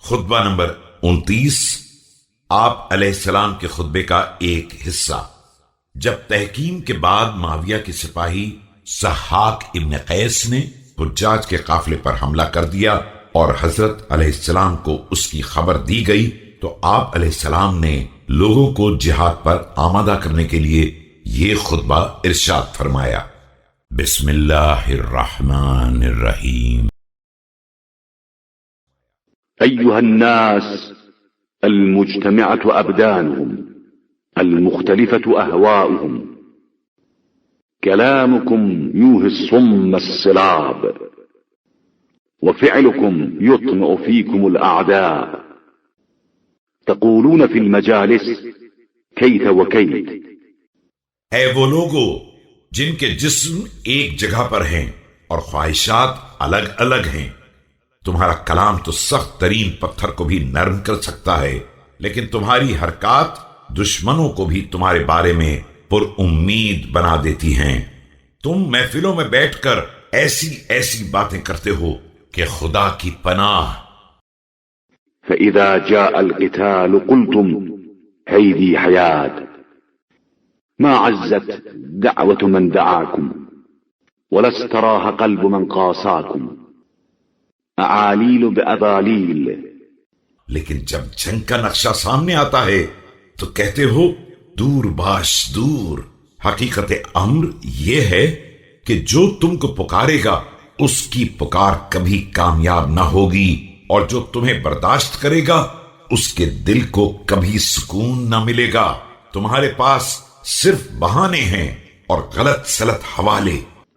خطبہ نمبر 29، آپ علیہ السلام کے خطبے کا ایک حصہ۔ جب تحکیم کے بعد معاویہ کے سپاہی ضحاک ابن قیس نے حجاج کے قافلے پر حملہ کر دیا اور حضرت علیہ السلام کو اس کی خبر دی گئی تو آپ علیہ السلام نے لوگوں کو جہاد پر آمادہ کرنے کے لیے یہ خطبہ ارشاد فرمایا۔ بسم اللہ الرحمن الرحیم۔ أيها الناس المجتمعة أبدانهم المختلفة أهواؤهم كلامكم يوهي الصم الصلاب وفعلكم يطمع فيكم الأعداء تقولون في المجالس كيت وكيت۔ اے وہ لوگو جن کے جسم ایک جگہ پر ہیں اور خواہشات الگ الگ ہیں، تمہارا کلام تو سخت ترین پتھر کو بھی نرم کر سکتا ہے، لیکن تمہاری حرکات دشمنوں کو بھی تمہارے بارے میں پر امید بنا دیتی ہیں۔ تم محفلوں میں بیٹھ کر ایسی ایسی باتیں کرتے ہو کہ خدا کی پناہ۔ فإذا جاء القتال قلتم هيدي حياة ما عزت دعوة من دعاكم ولا استراح قلب من قاساكم اعالیل بأضالیل۔ لیکن جب جنگ کا نقشہ سامنے آتا ہے تو کہتے ہو دور باش دور۔ حقیقت امر یہ ہے کہ جو تم کو پکارے گا اس کی پکار کبھی کامیاب نہ ہوگی، اور جو تمہیں برداشت کرے گا اس کے دل کو کبھی سکون نہ ملے گا۔ تمہارے پاس صرف بہانے ہیں اور غلط سلط حوالے۔